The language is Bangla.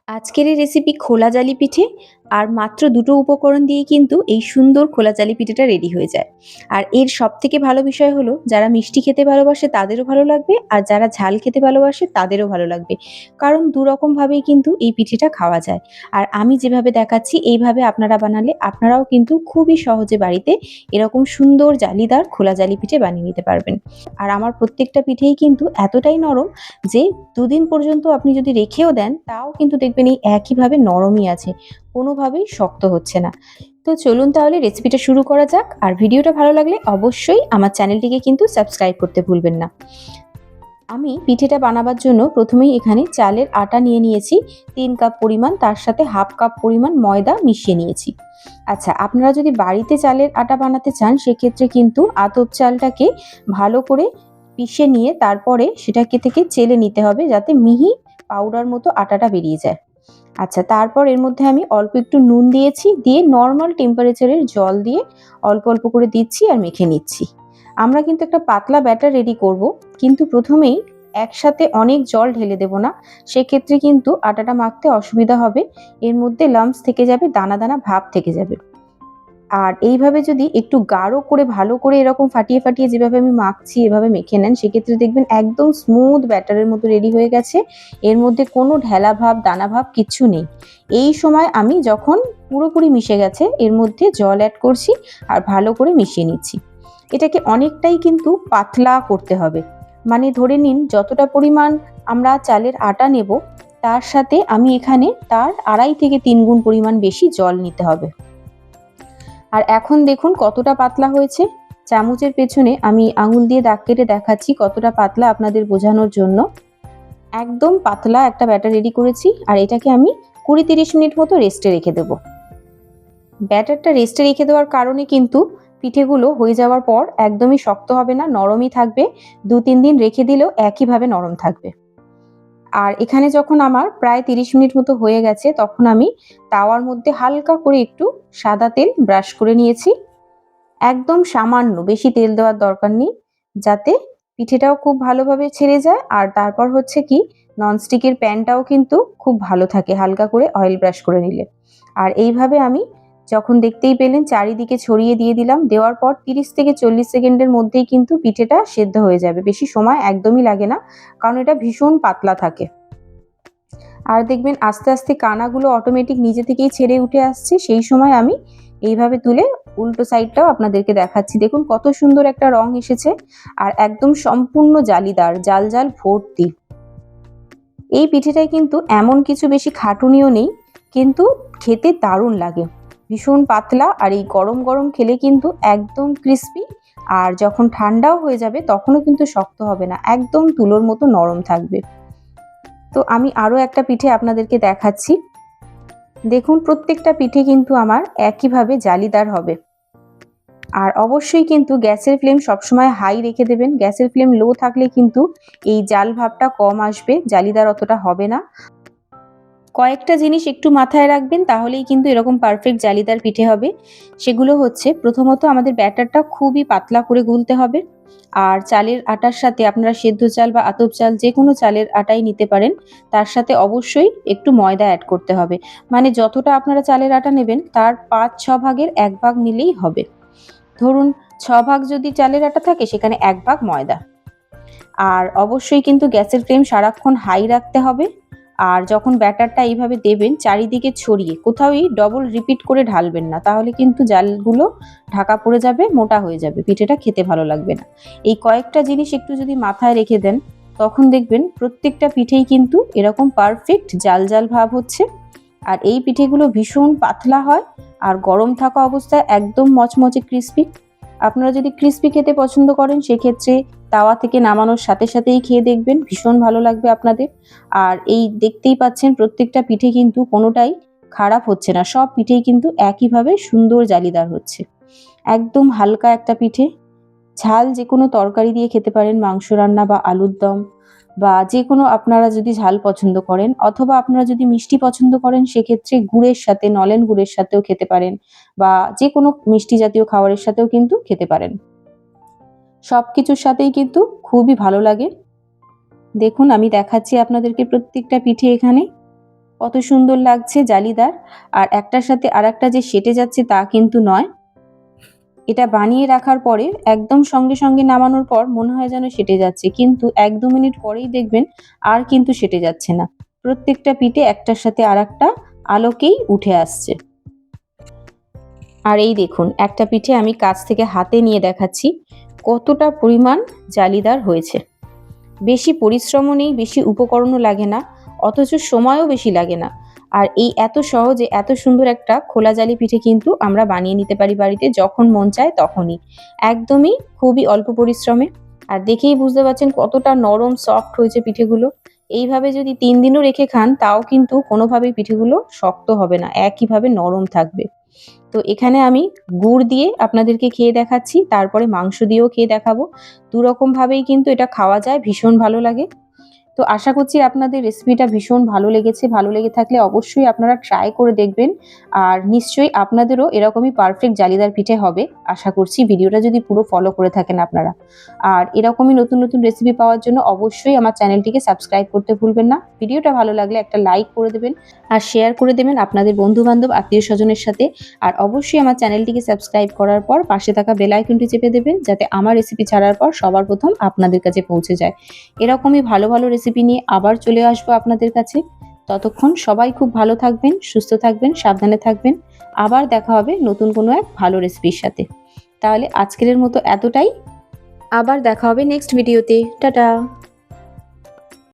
আজকের এই রেসিপি খোলা জালি পিঠে। আর মাত্র দুটো উপকরণ দিয়ে কিন্তু এই সুন্দর খোলা জালি পিঠেটা রেডি হয়ে যায়। আর এর সবথেকে ভালো বিষয় হলো যারা মিষ্টি খেতে ভালোবাসে তাদেরও ভালো লাগবে, আর যারা ঝাল খেতে ভালোবাসে তাদেরও ভালো লাগবে। কারণ দুরকমভাবেই কিন্তু এই পিঠেটা খাওয়া যায়। আর আমি যেভাবে দেখাচ্ছি এইভাবে আপনারা বানালে আপনারাও কিন্তু খুবই সহজে বাড়িতে এরকম সুন্দর জালিদার খোলা জালি পিঠে বানিয়ে নিতে পারবেন। আর আমার প্রত্যেকটা পিঠেই কিন্তু এতটাই নরম যে দুদিন পর্যন্ত আপনি যদি রেখেও দেন তাও কিন্তু দেখবেন এই একইভাবে নরমই আছে, কোনোভাবেই শক্ত হচ্ছে না। তো চলুন তাহলে রেসিপিটা শুরু করা যাক। আর ভিডিওটা ভালো লাগলে অবশ্যই আমার চ্যানেলটিকে কিন্তু সাবস্ক্রাইব করতে ভুলবেন না। আমি পিঠেটা বানাবার জন্য প্রথমেই এখানে চালের আটা নিয়ে নিয়েছি 3 কাপ পরিমাণ, তার সাথে হাফ কাপ পরিমাণ ময়দা মিশিয়ে নিয়েছি। আচ্ছা, আপনারা যদি বাড়িতে চালের আটা বানাতে চান সেক্ষেত্রে কিন্তু আতপ চালটাকে ভালো করে পিষে নিয়ে তারপরে সেটাকে থেকে চেলে নিতে হবে যাতে মিহি পাউডার মতো আটাটা বেরিয়ে যায়। আচ্ছা, তারপর এর মধ্যে আমি অল্প একটু নুন দিয়েছি, দিয়ে নর্মাল টেম্পারেচারের জল দিয়ে অল্প অল্প করে দিচ্ছি আর মেখে নিচ্ছি। আমরা কিন্তু একটা পাতলা ব্যাটার রেডি করব, কিন্তু প্রথমেই একসাথে অনেক জল ঢেলে দেব না, সেক্ষেত্রে কিন্তু আটাটা মাখতে অসুবিধা হবে। এর মধ্যে লাম্পস থেকে যাবে, দানা দানা ভাব থেকে যাবে। আর এইভাবে যদি একটু গাঢ় করে ভালো করে এরকম ফাটিয়ে ফাটিয়ে যেভাবে আমি মাখছি এভাবে মেখে নেন সেক্ষেত্রে দেখবেন একদম স্মুথ ব্যাটারের মতো রেডি হয়ে গেছে। এর মধ্যে কোনো ঢেলা ভাব দানা ভাব কিচ্ছু নেই। এই সময় আমি যখন পুরোপুরি মিশে গেছে এর মধ্যে জল অ্যাড করছি আর ভালো করে মিশিয়ে নিচ্ছি। এটাকে অনেকটাই কিন্তু পাতলা করতে হবে, মানে ধরে নিন যতটা পরিমাণ আমরা চালের আটা নেব তার সাথে আমি এখানে তার 2.5 থেকে 3 গুণ পরিমাণ বেশি জল নিতে হবে। আর এখন দেখুন কতটা পাতলা হয়েছে। চামচের পেছনে আমি আঙুল দিয়ে দাগ কেটে দেখাচ্ছি কতটা পাতলা আপনাদের বোঝানোর জন্য। একদম পাতলা একটা ব্যাটার রেডি করেছি, আর এটাকে আমি 20-30 মিনিট মতো রেস্টে রেখে দেব। ব্যাটারটা রেস্টে রেখে দেওয়ার কারণে কিন্তু পিঠেগুলো হয়ে যাওয়ার পর একদমই শক্ত হবে না, নরমই থাকবে। 2-3 দিন রেখে দিলেও একইভাবে নরম থাকবে। আর এখানে যখন আমার প্রায় 30 মিনিট মতো হয়ে গেছে তখন আমি তাওয়ার মধ্যে হালকা করে একটু সাদা তেল ব্রাশ করে নিয়েছি। একদম সামান্য, বেশি তেল দেওয়ার দরকার নেই, যাতে পিঠেটাও খুব ভালোভাবে ছেড়ে যায়। আর তারপর হচ্ছে কি, ননস্টিকের প্যানটাও কিন্তু খুব ভালো থাকে হালকা করে অয়েল ব্রাশ করে নিলে। আর এইভাবে আমি যখন দেখতেই পেলেন চারিদিকে ছড়িয়ে দিয়ে দিলাম, দেওয়ার পর 30 থেকে 40 সেকেন্ডের মধ্যেই কিন্তু পিঠেটা সেদ্ধ হয়ে যাবে। বেশি সময় একদমই লাগে না, কারণ এটা ভীষণ পাতলা থাকে। আর দেখবেন আস্তে আস্তে কানাগুলো অটোমেটিক নিজে থেকেই ছেড়ে উঠে আসছে। সেই সময় আমি এইভাবে তুলে উল্টো সাইডটাও আপনাদেরকে দেখাচ্ছি। দেখুন কত সুন্দর একটা রং এসেছে, আর একদম সম্পূর্ণ জালিদার, জাল জাল ভর্তি। এই পিঠেটায় কিন্তু এমন কিছু বেশি খাটুনিও নেই, কিন্তু খেতে দারুণ লাগে। ভীষণ পাতলা, আর এই গরম গরম খেলে কিন্তু একদম ক্রিস্পি। আর যখন ঠান্ডাও হয়ে যাবে তখনও কিন্তু শক্ত হবে না, একদম তুলোর মতো নরম থাকবে। তো আমি আরও একটা পিঠে আপনাদেরকে দেখাচ্ছি। দেখুন প্রত্যেকটা পিঠে কিন্তু আমার একইভাবে জালিদার হবে। আর অবশ্যই কিন্তু গ্যাসের ফ্লেম সবসময় হাই রেখে দেবেন। গ্যাসের ফ্লেম লো থাকলে কিন্তু এই জাল ভাবটা কম আসবে, জালিদার অতটা হবে না। কয়েকটা জিনিস একটু মাথায় রাখবেন, তাহলেই কিন্তু এরকম পারফেক্ট জালিদার পিঠে হবে। সেগুলো হচ্ছে, প্রথমত আমাদের ব্যাটারটা খুবই পাতলা করে গুলতে হবে। আর চালের আটার সাথে আপনারা সেদ্ধ চাল বা আতপ চাল যে কোনো চালের আটাই নিতে পারেন, তার সাথে অবশ্যই একটু ময়দা অ্যাড করতে হবে। মানে যতটা আপনারা চালের আটা নেবেন তার 5-6 ভাগের 1 ভাগ নিলেই হবে। ধরুন 6 ভাগ যদি চালের আটা থাকে সেখানে 1 ভাগ ময়দা। আর অবশ্যই কিন্তু গ্যাসের ফ্লেম সারাক্ষণ হাই রাখতে হবে। আর যখন ব্যাটারটা এইভাবে দেবেন চারিদিকে ছড়িয়ে, কোথাওই ডবল রিপিট করে ঢালবেন না, তাহলে কিন্তু জালগুলো ঢাকা পড়ে যাবে, মোটা হয়ে যাবে, পিঠেটা খেতে ভালো লাগবে না। এই কয়েকটা জিনিস একটু যদি মাথায় রেখে দেন তখন দেখবেন প্রত্যেকটা পিঠেই কিন্তু এরকম পারফেক্ট জাল জাল ভাব হচ্ছে। আর এই পিঠেগুলো ভীষণ পাতলা হয়, আর গরম থাকা অবস্থায় একদম মচমচে ক্রিস্পি। আপনারা যদি ক্রিস্পি খেতে পছন্দ করেন সেক্ষেত্রে তাওয়া থেকে নামানোর সাথে সাথেই খেয়ে দেখবেন, ভীষণ ভালো লাগবে আপনাদের। আর এই দেখতেই পাচ্ছেন প্রত্যেকটা পিঠে কিন্তু কোনোটাই খারাপ হচ্ছে না, সব পিঠেই কিন্তু একইভাবে সুন্দর জালিদার হচ্ছে। একদম হালকা একটা পিঠে, ঝাল যে কোনো তরকারি দিয়ে খেতে পারেন, মাংস রান্না বা আলুর দম, বা যে কোনো আপনারা যদি ঝাল পছন্দ করেন, অথবা আপনারা যদি মিষ্টি পছন্দ করেন সেক্ষেত্রে গুড়ের সাথে, নলেন গুড়ের সাথেও খেতে পারেন, বা যে কোনো মিষ্টি জাতীয় খাবারের সাথেও কিন্তু খেতে পারেন। সবকিছুর সাথেই কিন্তু খুবই ভালো লাগে। দেখুন আমি দেখাচ্ছি আপনাদেরকে প্রত্যেকটা পিঠে এখানে। কত সুন্দর লাগছে, জালিদার। আর একটার সাথে আরেকটা যে সেটে যাচ্ছে তা কিন্তু নয়। এটা বানিয়ে রাখার পরে একদম সঙ্গে সঙ্গে নামানোর পর মনে হয় যেন সেটে যাচ্ছে, কিন্তু 1-2 মিনিট পরেই দেখবেন আর কিন্তু সেটে যাচ্ছে না। প্রত্যেকটা পিঠে একটার সাথে আরেকটা আলোকেই উঠে আসছে। আর এই দেখুন, একটা পিঠে আমি কাছ থেকে হাতে নিয়ে দেখাচ্ছি কতটা পরিমাণ জালিদার হয়েছে। বেশি পরিশ্রমও নেই, বেশি উপকরণও লাগে না, অথচ সময়ও বেশি লাগে না। আর এই এত সহজে এত সুন্দর একটা খোলা জালি পিঠে কিন্তু আমরা বানিয়ে নিতে পারি বাড়িতে, যখন মন চায় তখনই, একদমই খুবই অল্প পরিশ্রমে। আর দেখেই বুঝতে পারছেন কতটা নরম সফট হয়েছে পিঠেগুলো। এইভাবে যদি 3 দিনও রেখে খান তাও কিন্তু কোনোভাবেই পিঠেগুলো শক্ত হবে না, একইভাবে নরম থাকবে। তো এখানে আমি গুড় দিয়ে আপনাদেরকে খেয়ে দেখাচ্ছি, তারপরে মাংস দিয়েও খেয়ে দেখাবো। দুরকম ভাবেই কিন্তু এটা খাওয়া যায়, ভীষণ ভালো লাগে। তো আশা করছি আপনাদের রেসিপিটা ভীষণ ভালো লেগেছে। ভালো লেগে থাকলে অবশ্যই আপনারা ট্রাই করে দেখবেন। আর নিশ্চয়ই আপনাদেরও এরকমই পারফেক্ট জালিদার পিঠে হবে আশা করছি, ভিডিওটা যদি পুরো ফলো করে থাকেন আপনারা। আর এরকমই নতুন নতুন রেসিপি পাওয়ার জন্য অবশ্যই আমার চ্যানেলটিকে সাবস্ক্রাইব করতে ভুলবেন না। ভিডিওটা ভালো লাগলে একটা লাইক করে দেবেন আর শেয়ার করে দেবেন আপনাদের বন্ধু-বান্ধব, আত্মীয়-স্বজনের সাথে। আর অবশ্যই আমার চ্যানেলটিকে সাবস্ক্রাইব করার পর পাশে থাকা বেল আইকনটি চেপে দেবেন, যাতে আমার রেসিপি ছাড়ার পর সবার প্রথম আপনাদের কাছে পৌঁছে যায়। এরকমই ভালো ভালো রেসিপি নিয়ে আবার চলে আসবো আপনাদের কাছে। ততক্ষণ সবাই খুব ভালো থাকবেন, সুস্থ থাকবেন, সাবধানে থাকবেন। আবার দেখা হবে নতুন কোনো এক ভালো রেসিপির সাথে। তাহলে আজকের মতো এতটাই। আবার দেখা হবে নেক্সট ভিডিওতে। টাটা।